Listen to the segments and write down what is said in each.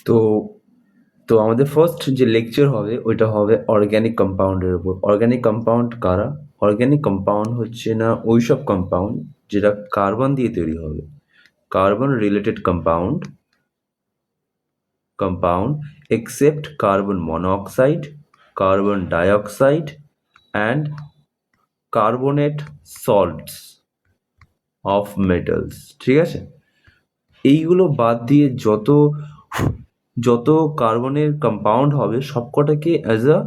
তো তো আমাদের ফার্স্ট যে লেকচার হবে ওইটা হবে অর্গ্যানিক কম্পাউন্ডের উপর। অর্গ্যানিক কম্পাউন্ড কারা? অর্গ্যানিক কম্পাউন্ড হচ্ছে না ওইসব কম্পাউন্ড যেটা কার্বন দিয়ে তৈরি হবে। Carbon related compound except carbon monoxide, carbon dioxide and carbonate salts of metals। ঠিক আছে, এইগুলো বাদ দিয়ে যত কার্বনের কম্পাউন্ড হবে সবকটাকে as a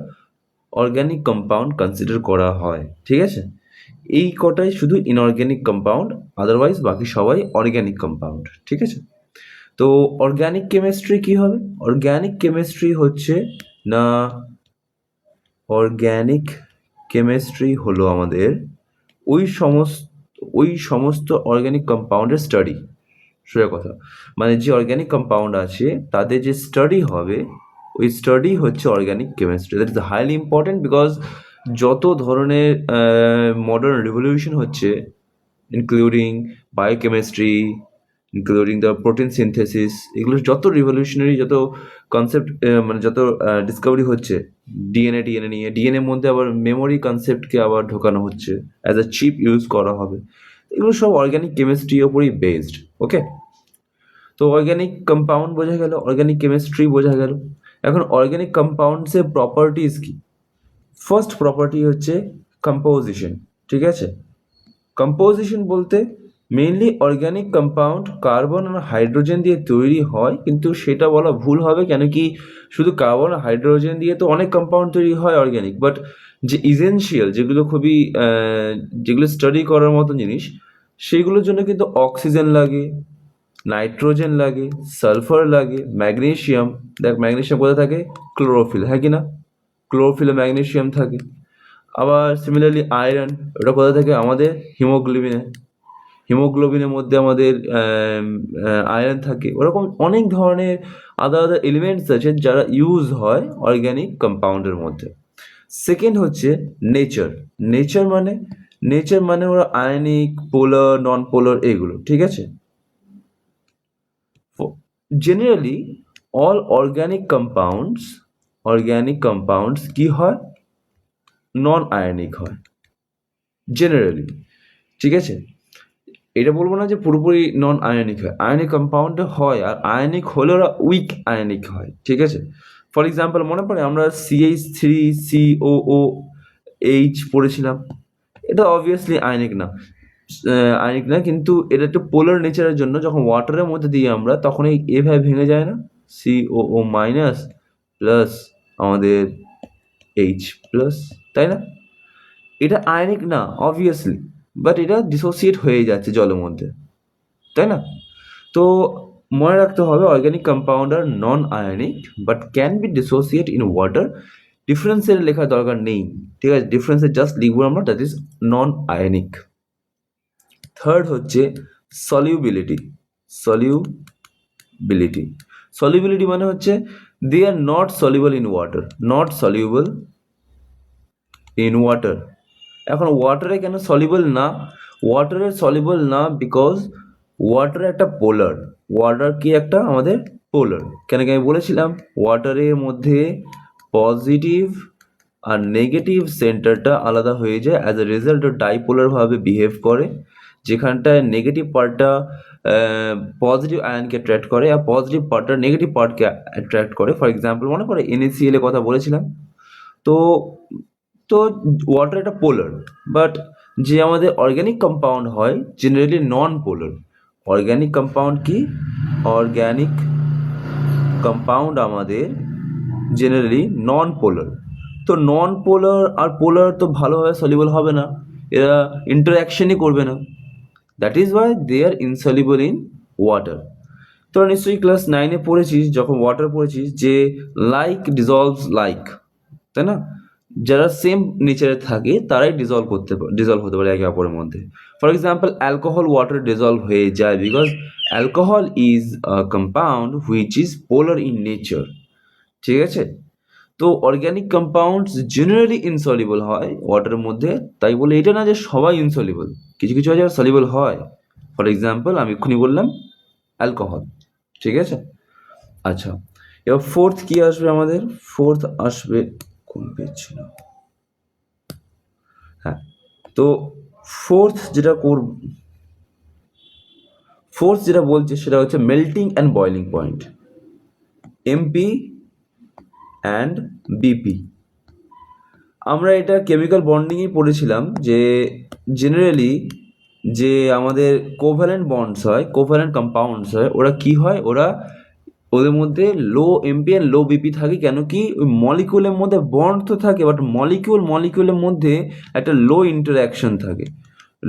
organic compound consider করা হয়। ঠিক আছে, এই কটাই শুধু ইনঅর্গ্যানিক কম্পাউন্ড, আদারওয়াইজ বাকি সবাই অর্গ্যানিক কম্পাউন্ড। ঠিক আছে, তো অর্গ্যানিক কেমিস্ট্রি কি হবে? অর্গ্যানিক কেমিস্ট্রি হচ্ছে না, অর্গ্যানিক কেমিস্ট্রি হলো আমাদের ওই সমস্ত অর্গ্যানিক কম্পাউন্ডের স্টাডি। সোজা কথা, মানে যে অর্গ্যানিক কম্পাউন্ড আছে তাদের যে স্টাডি হবে, ওই স্টাডি হচ্ছে organic chemistry. That is highly important because যত ধরনের মডার্ন রিভলিউশন হচ্ছে, including biochemistry, including the protein synthesis, এগুলো যত রিভলিউশনারি, যত কনসেপ্ট, মানে যত ডিসকভারি হচ্ছে ডিএনএ নিয়ে, ডিএনএর মধ্যে আবার মেমোরি কনসেপ্টকে আবার ঢোকানো হচ্ছে, অ্যাজ আ চিপ ইউজ করা হবে, এগুলো সব অর্গ্যানিক কেমিস্ট্রির ওপরই বেসড। ওকে, তো অর্গ্যানিক কম্পাউন্ড বোঝা গেল, অর্গ্যানিক কেমিস্ট্রি বোঝা গেল। এখন অর্গ্যানিক কম্পাউন্ডসের প্রপার্টিজ কি? ফার্স্ট প্রপার্টি হচ্ছে কম্পোজিশন। ঠিক আছে, কম্পোজিশন বলতে মেইনলি অর্গ্যানিক কম্পাউন্ড কার্বন আর হাইড্রোজেন দিয়ে তৈরি হয়, কিন্তু সেটা বলা ভুল হবে, কেন কি শুধু কার্বন আর হাইড্রোজেন দিয়ে তো অনেক কম্পাউন্ড তৈরি হয় অর্গ্যানিক, বাট যে ইসেনশিয়াল, যেগুলো স্টাডি করার মতো জিনিস, সেগুলোর জন্য কিন্তু অক্সিজেন লাগে, নাইট্রোজেন লাগে, সালফার লাগে, ম্যাগনেশিয়াম। দেখ ম্যাগনেশিয়াম কোথায় থাকে? ক্লোরোফিল, হ্যাঁ কি না? ক্লোরোফিলে ম্যাগনেশিয়াম থাকে। আবার সিমিলারলি আয়রন, ওটা কোথা থেকে? আমাদের হিমোগ্লোবিনের মধ্যে আমাদের আয়রন থাকে। ওরকম অনেক ধরনের আলাদা এলিমেন্টস আছে যারা ইউজ হয় অর্গ্যানিক কম্পাউন্ডের মধ্যে। সেকেন্ড হচ্ছে নেচার। নেচার মানে ওরা আয়নিক, পোলার, নন পোলার, এগুলো। ঠিক আছে, জেনারেলি অল অর্গ্যানিক কম্পাউন্ডস কি হয়? নন আয়নিক হয় জেনারেলি। ঠিক আছে, এটা বলবো না যে পুরোপুরি নন আয়নিক হয়, আয়নিক কম্পাউন্ড হয়, আর আয়নিক হলে ওরা উইক আয়নিক হয়। ঠিক আছে, ফর এক্সাম্পল মনে পড়ে আমরা CH3COOH পড়েছিলাম, এটা অবভিয়াসলি আয়নিক না, কিন্তু এটা একটু পোলার নেচারের জন্য যখন ওয়াটারের মধ্যে দিই আমরা, তখন এই এভাবে ভেঙে যায় না, COO মাইনাস প্লাস আমাদের H+, তাই না? এটা আয়নিক না অবভিয়াসলি, বাট এটা ডিসোসিয়েট হয়ে যাচ্ছে জলের মধ্যে, তাই না? তো মনে রাখতে হবে অর্গ্যানিক কম্পাউন্ড আর non ionic but can be dissociate in water. ডিফারেন্সের লেখার দরকার নেই, ঠিক আছে, ডিফারেন্সের জাস্ট লিখবো আমরা, that is non ionic. Third হচ্ছে সলিউবিলিটি মানে হচ্ছে they are not soluble in water. এখন ওয়াটারে কেন সলিউবল না? ওয়াটারে সলিউবল না বিকজ ওয়াটার একটা আমাদের পোলার। কেন কি আমি বলেছিলাম ওয়াটারের মধ্যে পজিটিভ আর নেগেটিভ সেন্টারটা আলাদা হয়ে যায়, অ্যাজ এ রেজাল্ট ডাইপোলার ভাবে বিহেভ করে, যেখানটায় নেগেটিভ পার্টটা পজিটিভ আয়নকে অ্যাট্রাক্ট করে আর পজিটিভ পার্টটা নেগেটিভ পার্টকে অ্যাট্রাক্ট করে। ফর এক্সাম্পল মনে পড়ে NaCl এর কথা বলেছিলাম। তো তো ওয়াটার একটা পোলার, বাট যে আমাদের অর্গ্যানিক কম্পাউন্ড হয় জেনারেলি নন পোলার। অর্গ্যানিক কম্পাউন্ড আমাদের জেনারেলি নন পোলার। তো নন পোলার আর পোলার তো ভালোভাবে সলিউবল হবে না, এরা ইন্টারঅ্যাকশনই করবে না, that is why they are insoluble in water. তোরা নিশ্চয়ই ক্লাস 9-এ পড়েছিস, যখন ওয়াটার পড়েছিস, যে লাইক ডিজলভস লাইক, তাই না? যারা সেম নেচারে থাকে তারাই ডিজলভ হতে পারে একে অপরের মধ্যে। For example alcohol water dissolved হয়ে যায় because alcohol is a compound which is polar in nature. ঠিক আছে, তো অর্গ্যানিক কম্পাউন্ডস জেনারেলি ইনসলিউবল হয় ওয়াটারের মধ্যে, তাই বলে এটা না যে সবাই ইনসলিউবল, কিছু কিছু আছে সলিউবল হয়। ফর এক্সাম্পল আমি এক্ষুনি বললাম অ্যালকোহল। ঠিক আছে, আচ্ছা, এবার ফোর্থ কি আসবে আমাদের? ফোর্থ আসবে, কোন পেজ ছিল, হ্যাঁ, তো ফোর্থ যেটা বলছে সেটা হচ্ছে melting and boiling point, MP and BP. আমরা এটা কেমিক্যাল বন্ডিংয়েই পড়েছিলাম যে জেনারেলি যে আমাদের কোভ্যালেন্ট বন্ডস হয়, কোভ্যালেন্ট কম্পাউন্ডস হয়, ওরা কি হয়, ওদের মধ্যে লো এমপি অ্যান্ড লো বিপি থাকে। কেন কি? ওই মলিকিউলের মধ্যে বন্ড তো থাকে, বাট মলিকিউলের মধ্যে একটা লো ইন্টারঅ্যাকশন থাকে।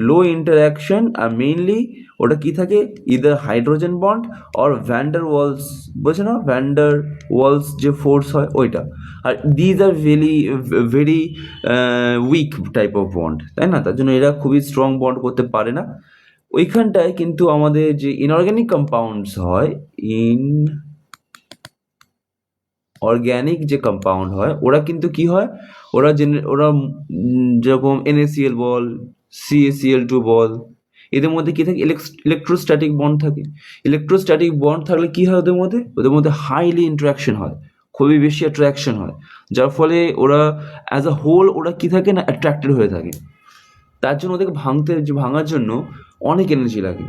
লো ইন্টারঅ্যাকশন আর মেইনলি ওটা কি থাকে, either hydrogen bond or van der Waals, বোঝো না, ভ্যান্ডার ওয়ালস যে ফোর্স হয় ওইটা। আর these are very weak type of bond, তাই না? তার জন্য এরা খুবই স্ট্রং বন্ড করতে পারে না। ওইখানটায় কিন্তু আমাদের যে ইনঅর্গ্যানিক কম্পাউন্ডস হয়, অর্গ্যানিক যে কম্পাউন্ড হয়, ওরা কিন্তু কি হয়, ওরা যেরকম NaCl বল, CaCl2 বল, এদের মধ্যে কি থাকে, ইলেকট্রোস্ট্যাটিক বন্ড থাকে। ইলেকট্রোস্ট্যাটিক বন্ড থাকলে কি হয়, ওদের মধ্যে হাইলি ইন্টারাকশন হয়, খুবই বেশি অ্যাট্রাকশন হয়, যার ফলে ওরা অ্যাজ আ হোল ওরা কি থাকে না, অ্যাট্রাক্টেড হয়ে থাকে। তার জন্য ওদেরকে ভাঙার জন্য অনেক এনার্জি লাগে।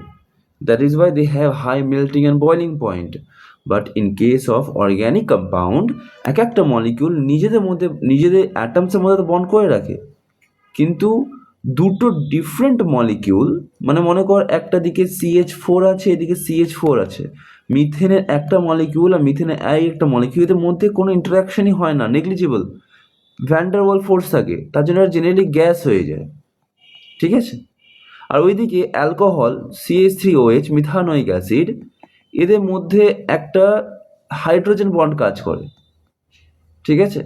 That is why they have high melting and boiling point. But in case of organic compound, এক একটা মলিকিউল নিজেদের অ্যাটমসের মধ্যে বন্ড করে রাখে, কিন্তু দুটো ডিফারেন্ট মলিকিউল, মানে মনে কর একটা দিকে CH4 আছে, এদিকে CH4 আছে, মিথেনের একটা মলিকিউল আর মিথেনের একটা মলিকিউলের মধ্যে কোনো ইন্টারাকশনই হয় না, নেগলিজিবল, ভ্যান্ডার ওয়াল ফোর্স থাকে, তার জন্য জেনারেলি গ্যাস হয়ে যায়, ঠিক আছে? আর ওইদিকে অ্যালকোহল, CH3OH, মিথানোয়িক অ্যাসিড, এদের মধ্যে একটা হাইড্রোজেন বন্ড কাজ করে, ঠিক আছে?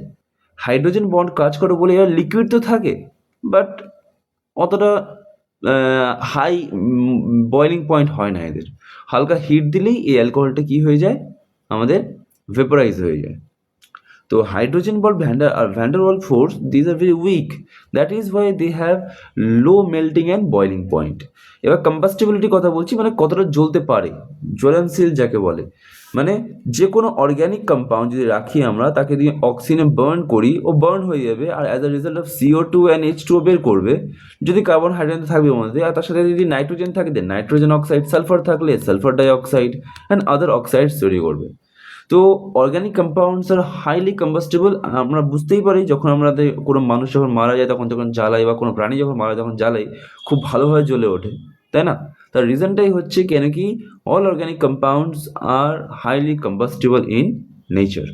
হাইড্রোজেন বন্ড কাজ করে বলে এরা লিকুইড তো থাকে, বাট অতটা হাই বয়লিং পয়েন্ট হয় না এদের। হালকা হিট দিলেই এই অ্যালকোহলটা কি হয়ে যায়, আমাদের ভেপোরাইজ হয়ে যায়। তো হাইড্রোজেন বল van der Waal force, these are very weak, that is why they have low melting and boiling point. এবার কম্বাস্টিবিলিটি কথা বলছি, মানে কতটা জ্বলতে পারে, জ্বলনশীল যাকে বলে। মানে যে কোনো অর্গ্যানিক কম্পাউন্ড যদি রাখি আমরা, তাকে দিয়ে অক্সিজেনে বার্ন করি, ও বার্ন হয়ে যাবে, আর as a result of CO2 and H2O বের করবে। যদি কার্বন হাইড্রোজেন থাকবে ওর মধ্যে, আর তার সাথে যদি নাইট্রোজেন থাকে, দেন নাইট্রোজেন অক্সাইড, সালফার থাকলে sulphur dioxide and other oxides তৈরি করবে। তো অর্গ্যানিক কম্পাউন্ডস আর হাইলি কম্বাস্টেবল। আমরা বুঝতেই পারি যখন আমাদের কোনো মানুষ যখন মারা যায়, যখন জ্বালাই, বা কোনো প্রাণী যখন মারা যায় যখন জ্বালাই, খুব ভালোভাবে জ্বলে ওঠে, তাই না? তার রিজনটাই হচ্ছে কেন কি all organic compounds are highly combustible in nature.